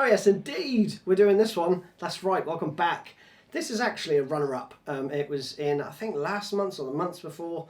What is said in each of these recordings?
Oh yes, indeed, we're doing this one. That's right, welcome back. This is actually a runner-up. It was in, I think, last month or the months before,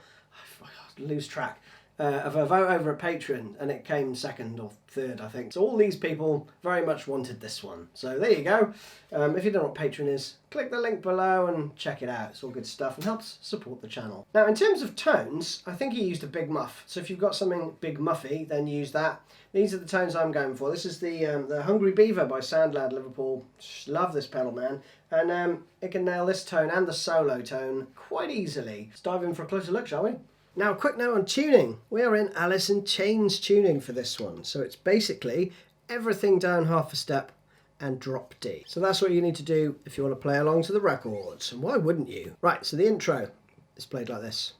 I lose track, of a vote over at Patreon, and it came second or third, I think. So all these people very much wanted this one. So there you go. If you don't know what Patreon is, click the link below and check it out. It's all good stuff and helps support the channel. Now, in terms of tones, I think he used a Big Muff. So if you've got something Big Muffy, then use that. These are the tones I'm going for. This is the Hungry Beaver by Soundlad Liverpool. Just love this pedal, man. And it can nail this tone and the solo tone quite easily. Let's dive in for a closer look, shall we? Now, a quick note on tuning. We are in Alice in Chains tuning for this one. So it's basically everything down half a step and drop D. So that's what you need to do if you want to play along to the records. And why wouldn't you? Right, so the intro is played like this.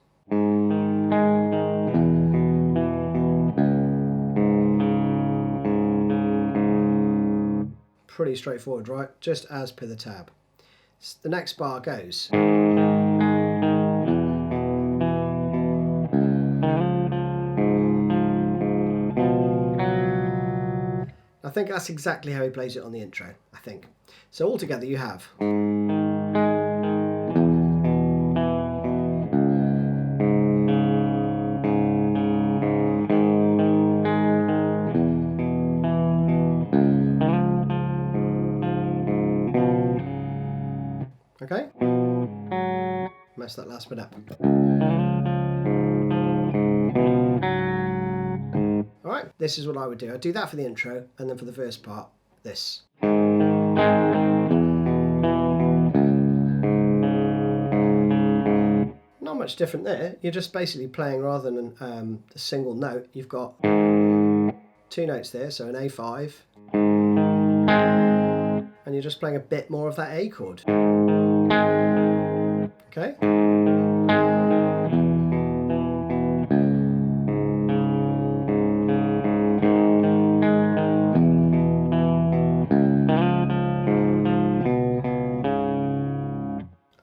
Pretty straightforward, right? Just as per the tab. The next bar goes. I think that's exactly how he plays it on the intro, I think. So altogether you have. Okay? Mess that last bit up. Alright, this is what I would do. I'd do that for the intro, and then for the first part, this. Not much different there. You're just basically playing, rather than a single note, you've got two notes there, so an A5, and you're just playing a bit more of that A chord. Okay?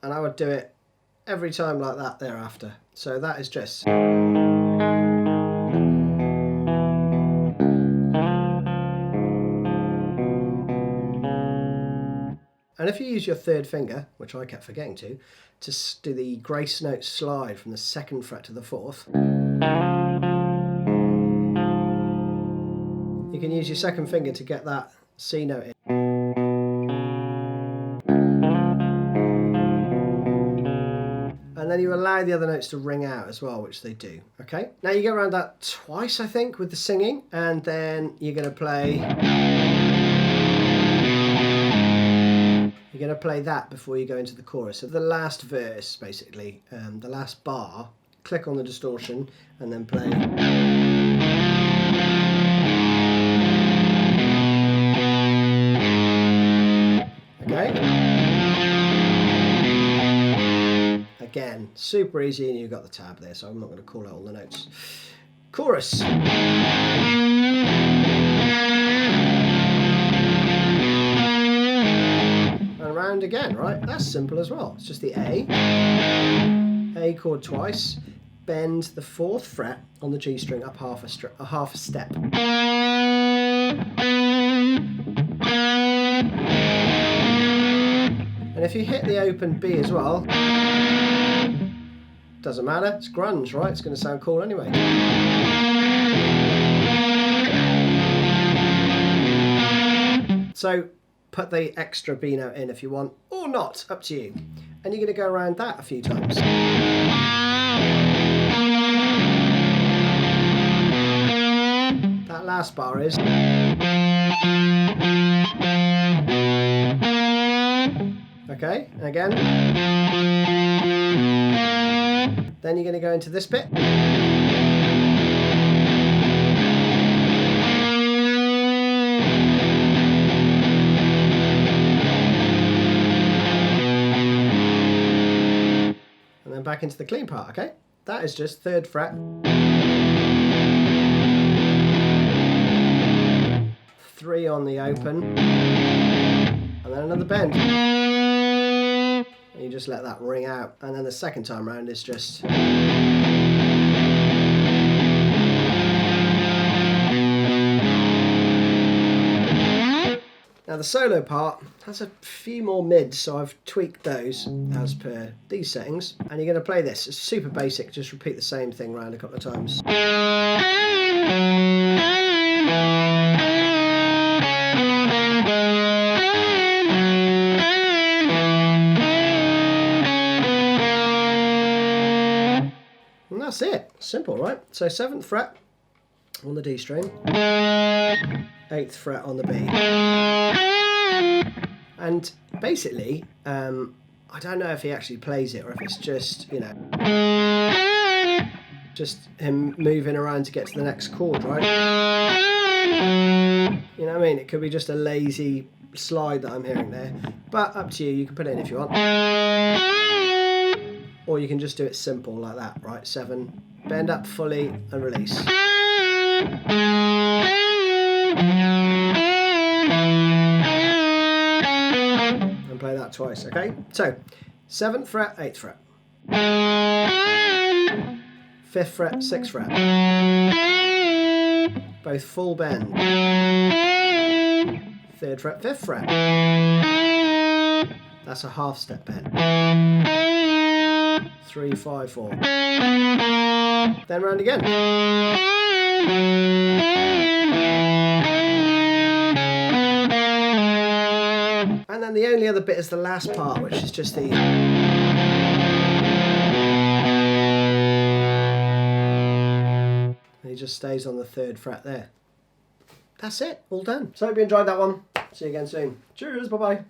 And I would do it every time like that thereafter. So that is just. And if you use your third finger, which I kept forgetting to do the grace note slide from the second fret to the fourth, you can use your second finger to get that C note in. And then you allow the other notes to ring out as well, which they do, okay? Now you go around that twice, I think, with the singing, and then you're going to play... You're going to play that before you go into the chorus. So the last verse, basically, the last bar, click on the distortion and then play. Okay? Again, super easy, and you've got the tab there, so I'm not going to call out all the notes. Chorus. And around again, right? That's simple as well. It's just the A chord twice, bend the fourth fret on the G string up half a step. And if you hit the open B as well, doesn't matter, it's grunge, right? It's going to sound cool anyway. So put the extra B note in if you want, or not, up to you. And you're going to go around that a few times. That last bar is. Okay, and again. Then you're going to go into this bit. And then back into the clean part, okay? That is just third fret. 3 on the open. And then another bend. And you just let that ring out. And then the second time round is just. Now the solo part has a few more mids, so I've tweaked those as per these settings. And you're going to play this. It's super basic, just repeat the same thing around a couple of times. And that's it. Simple, right? So 7th fret on the D string, 8th fret on the B. And basically, I don't know if he actually plays it or if it's just, you know, just him moving around to get to the next chord, right? You know what I mean? It could be just a lazy slide that I'm hearing there, but up to you. You can put it in if you want. Or you can just do it simple like that, right? 7, bend up fully and release. And play that twice, okay? So, 7th fret, 8th fret. 5th fret, 6th fret. Both full bend. 3rd fret, 5th fret. That's a half step bend. 3, 5, 4. Then round again. And then the only other bit is the last part, which is just the... He just stays on the 3rd fret there. That's it, all done. So hope you enjoyed that one. See you again soon. Cheers, bye-bye.